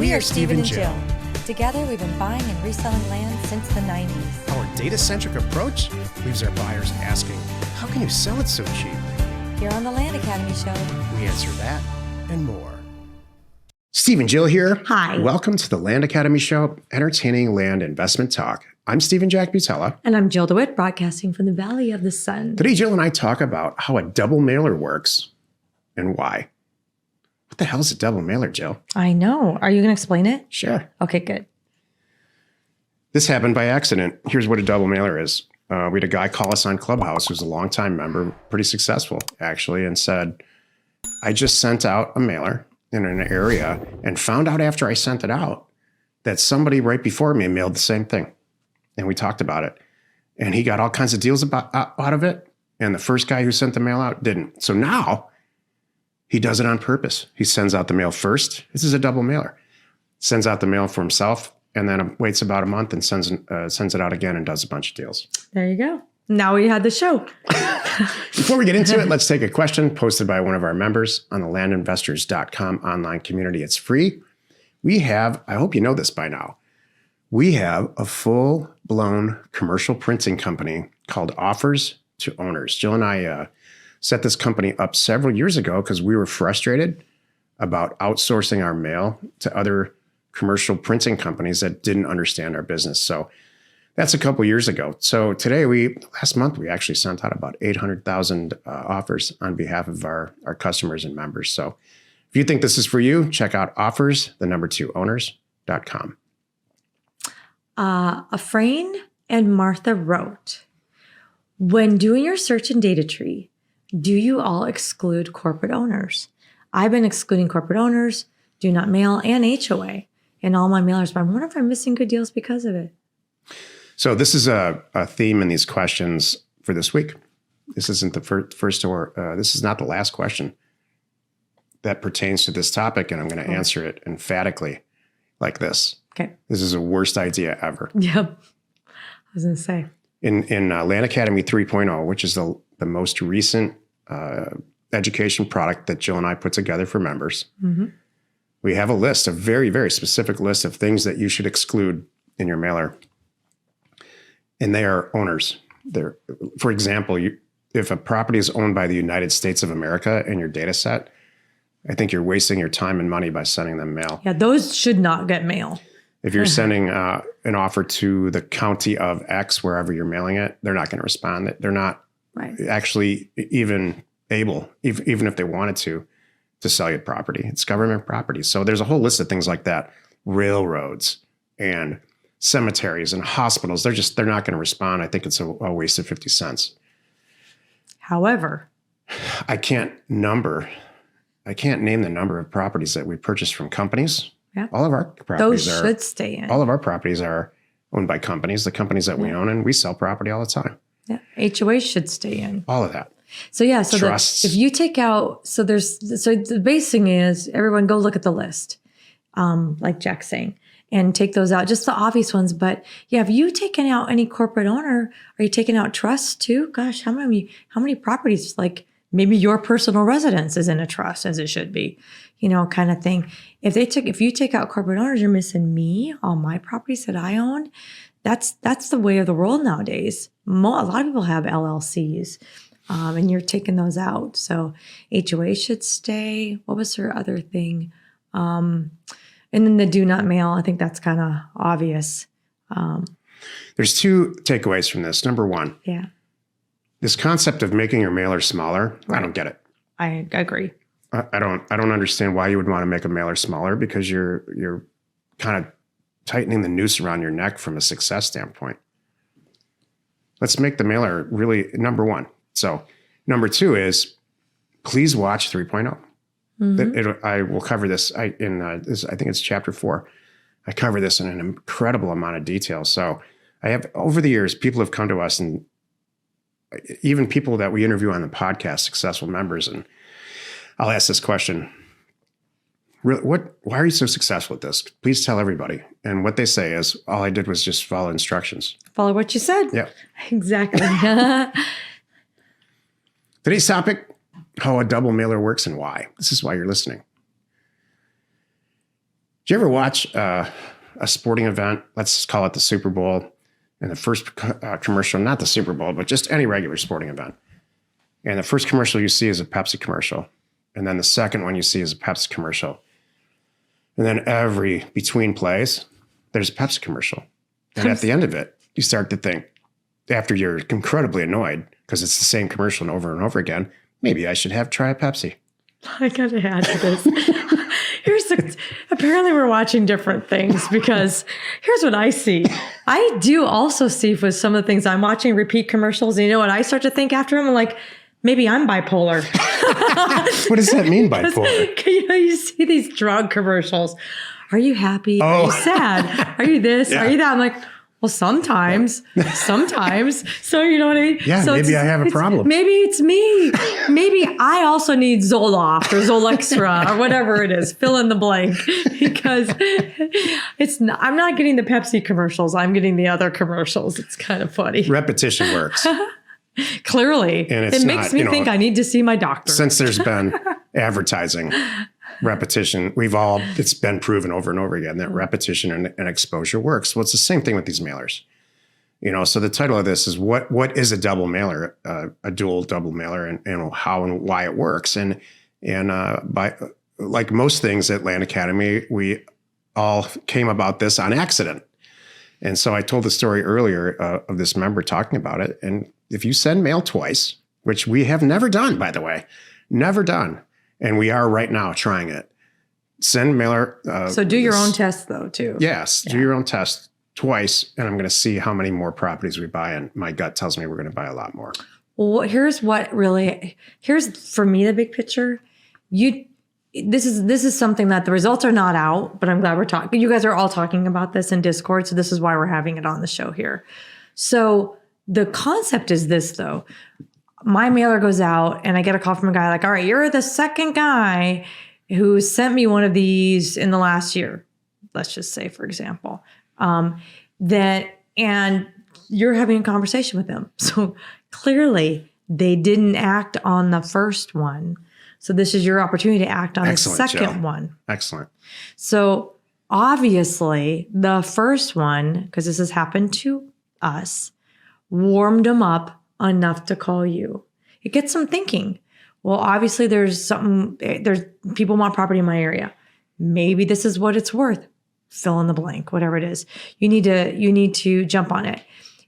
We are Steve and Jill. Together, we've been buying and reselling land since the 90s. Our data-centric approach leaves our buyers asking, how can you sell it so cheap? Here on the Land Academy Show, We answer that and more. Steve and Jill here. Hi. Welcome to the Land Academy Show, entertaining land investment talk. I'm Stephen Jack Butella. And I'm Jill DeWitt, broadcasting from the Valley of the Sun. Today, Jill and I talk about how a double mailer works and why. What the hell is a double mailer, Jill? I know. Are you going to explain it? Sure. Okay, good. This happened by accident. Here's what a double mailer is. We had a guy call us on Clubhouse who's a longtime member, pretty successful, actually, and said, I just sent out a mailer in an area and found out after I sent it out that somebody right before me mailed the same thing. And we talked about it. And he got all kinds of deals out of it. And the first guy who sent the mail out didn't. So now he does it on purpose. He sends out the mail first. This is a double mailer. Sends out the mail for himself and then waits about a month and sends it out again and does a bunch of deals. There you go. Now we had the show. Before we get into it, let's take a question posted by one of our members on the landinvestors.com online community. It's free. We have, I hope you know this by now, we have a full-blown commercial printing company called Offers to Owners. Jill and I set this company up several years ago because we were frustrated about outsourcing our mail to other commercial printing companies that didn't understand our business. So that's a couple years ago. So today, last month, we actually sent out about 800,000 offers on behalf of our customers and members. So if you think this is for you, check out offers2owners.com. Afrain and Martha wrote, when doing your search and data tree, do you all exclude corporate owners? I've been excluding corporate owners, do not mail, and HOA in all my mailers, but I wonder if I'm missing good deals because of it. So this is a theme in these questions for this week. This isn't the first or this is not the last question that pertains to this topic, and I'm going to answer it emphatically like this. Okay. This is the worst idea ever. Yep. I was going to say. In Land Academy 3.0, which is the most recent education product that Jill and I put together for members, we have a list, a very, very specific list of things that you should exclude in your mailer. And they are owners. For example, if a property is owned by the United States of America in your data set, I think you're wasting your time and money by sending them mail. Yeah, those should not get mail. If you're sending an offer to the county of X, wherever you're mailing it, they're not going to respond. They're not actually even able, even if they wanted to sell you property. It's government property. So there's a whole list of things like that. Railroads and cemeteries and hospitals, they're not going to respond. I think it's a waste of 50 cents. However, I can't name the number of properties that we purchased from companies. Yeah. All of our properties should stay in. All of our properties are owned by companies, the companies that we own, and we sell property all the time. Yeah. HOA should stay in. All of that. So yeah, so Trusts. if you take out, so the base thing is everyone go look at the list, like Jack's saying, and take those out, just the obvious ones. But yeah, if you taken out any corporate owner, are you taking out trusts too? Gosh, how many properties, like maybe your personal residence is in a trust as it should be, kind of thing. If you take out corporate owners, you're missing me, all my properties that I own. That's the way of the world nowadays. A lot of people have LLCs. And you're taking those out. So HOA should stay. What was her other thing? And then the do not mail. I think that's kind of obvious. There's two takeaways from this. Number one, this concept of making your mailer smaller, I don't get it. I agree. I don't understand why you would want to make a mailer smaller, because you're kind of tightening the noose around your neck from a success standpoint. Let's make the mailer really number one. So number two is, please watch 3.0. I will cover this I think it's chapter 4. I cover this in an incredible amount of detail. So I have, over the years, people have come to us, and even people that we interview on the podcast, successful members, and I'll ask this question: why are you so successful at this? Please tell everybody. And what they say is, all I did was just follow instructions. Follow what you said. Yeah, exactly. Today's topic: how a double mailer works and why. This is why you're listening. Did you ever watch a sporting event? Let's call it the Super Bowl. And the first commercial, not the Super Bowl, but just any regular sporting event. And the first commercial you see is a Pepsi commercial. And then the second one you see is a Pepsi commercial. And then every between plays, there's a Pepsi commercial. And at the end of it, you start to think, after you're incredibly annoyed because it's the same commercial and over again, maybe I should try a Pepsi. I gotta add to this. Apparently we're watching different things because here's what I see. I do also see with some of the things I'm watching repeat commercials. And you know what I start to think after them? I'm like, maybe I'm bipolar. What does that mean, bipolar? You see these drug commercials. Are you happy? Oh. Are you sad? Are you this? Yeah. Are you that? I'm like, well, sometimes. So you know what I mean? Yeah, so maybe I have a problem. Maybe it's me. Maybe I also need Zoloft or Zolextra or whatever it is. Fill in the blank because I'm not getting the Pepsi commercials. I'm getting the other commercials. It's kind of funny. Repetition works. Clearly. And it makes me think I need to see my doctor. Since there's been advertising, repetition, it's been proven over and over again that repetition and exposure works. Well, it's the same thing with these mailers. So the title of this is what is a double mailer, a dual double mailer, and how and why it works. And by like most things at Land Academy, we all came about this on accident. And so I told the story earlier of this member talking about it. And if you send mail twice, which we have never done, by the way, never done, and we are right now trying it, send mailer. So do your own test, though, too. Yes, do your own test twice, and I'm going to see how many more properties we buy. And my gut tells me we're going to buy a lot more. Well, here's for me the big picture. This is something that the results are not out, but I'm glad we're talking. You guys are all talking about this in Discord, so this is why we're having it on the show here. So the concept is this, though. My mailer goes out, and I get a call from a guy like, all right, you're the second guy who sent me one of these in the last year. Let's just say, for example, and you're having a conversation with them. So clearly they didn't act on the first one. So this is your opportunity to act on Excellent, the second Jill. one. Excellent. So obviously the first one, because this has happened to us, warmed them up enough to call you. It gets them thinking. Well, obviously there's people want property in my area. Maybe this is what it's worth. Fill in the blank, whatever it is. You need to jump on it.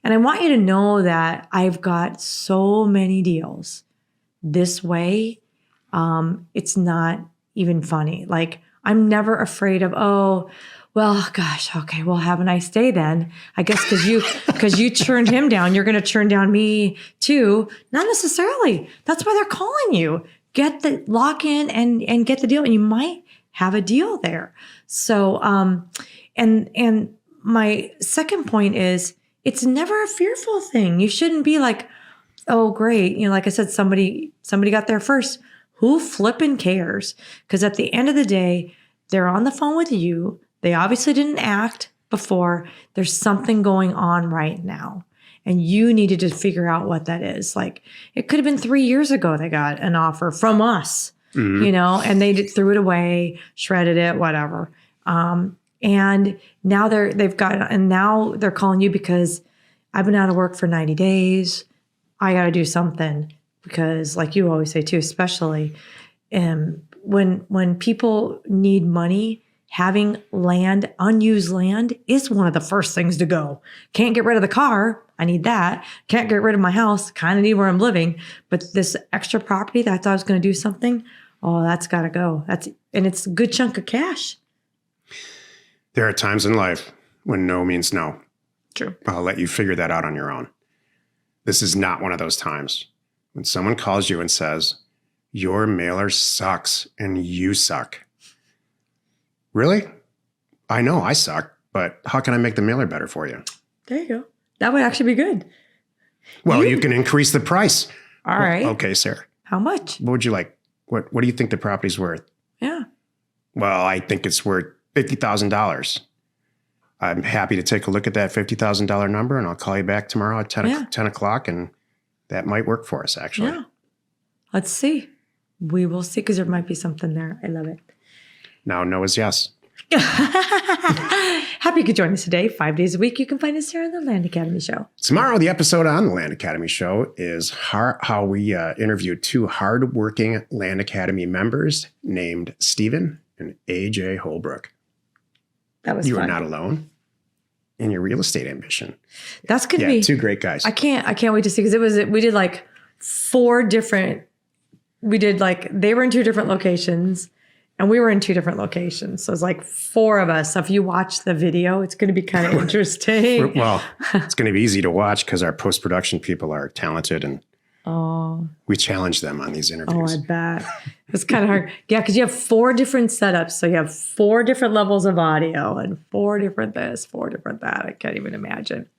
And I want you to know that I've got so many deals this way. It's not even funny. Like, I'm never afraid of, oh, well, gosh, okay, well, have a nice day then. I guess because you turned him down, you're going to turn down me too. Not necessarily. That's why they're calling you. Get the lock in and get the deal, and you might have a deal there. So, and my second point is, it's never a fearful thing. You shouldn't be like, oh, great. Like I said, somebody got there first. Who flipping cares? Because at the end of the day, they're on the phone with you. They obviously didn't act before. There's something going on right now. And you needed to figure out what that is. Like, it could have been 3 years ago they got an offer from us, and they threw it away, shredded it, whatever. And now now they're calling you because I've been out of work for 90 days. I got to do something. Because like you always say too, especially when people need money, having land, unused land is one of the first things to go. Can't get rid of the car. I need that. Can't get rid of my house. Kind of need where I'm living. But this extra property that I thought I was going to do something, oh, that's got to go. And it's a good chunk of cash. There are times in life when no means no. True. I'll let you figure that out on your own. This is not one of those times. When someone calls you and says, your mailer sucks and you suck. Really? I know I suck, but how can I make the mailer better for you? There you go. That would actually be good. Well, you can increase the price. All right. Okay, Sarah. How much? What would you like? What do you think the property's worth? Yeah. Well, I think it's worth $50,000. I'm happy to take a look at that $50,000 number, and I'll call you back tomorrow at 10 o'clock, and that might work for us, actually. Yeah. Let's see. We will see, because there might be something there. I love it. Now, no is yes. Happy you could join us today. 5 days a week, you can find us here on the Land Academy Show. Tomorrow, the episode on the Land Academy Show is how we interviewed two hardworking Land Academy members named Stephen and AJ Holbrook. That was You fun. are not alone in your real estate ambition. That's going to be two great guys. I can't wait to see, because we did like 4 different, they were in 2 different locations and we were in 2 different locations. So it's like 4 of us. So if you watch the video, it's going to be kind of interesting. Well, it's going to be easy to watch because our post-production people are talented and we challenge them on these interviews. I bet. It's kind of hard. Yeah, because you have 4 different setups. So you have 4 different levels of audio and 4 different this, 4 different that. I can't even imagine.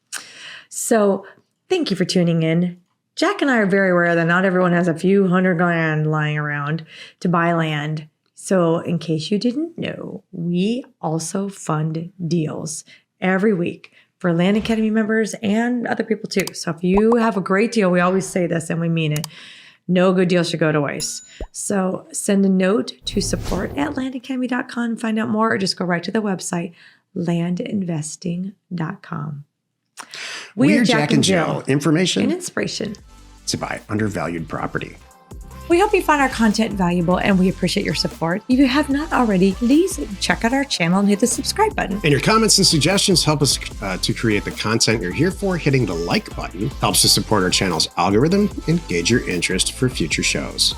So thank you for tuning in. Jack and I are very aware that not everyone has a few hundred grand lying around to buy land. So in case you didn't know, we also fund deals every week for Land Academy members and other people too. So if you have a great deal, we always say this and we mean it, no good deal should go to waste. So send a note to support@landacademy.com, find out more, or just go right to the website, landinvesting.com. We are Jack and Jill. Information and inspiration to buy undervalued property. We hope you find our content valuable and we appreciate your support. If you have not already, please check out our channel and hit the subscribe button. And your comments and suggestions help us to create the content you're here for. Hitting the like button helps to support our channel's algorithm and gauge your interest for future shows.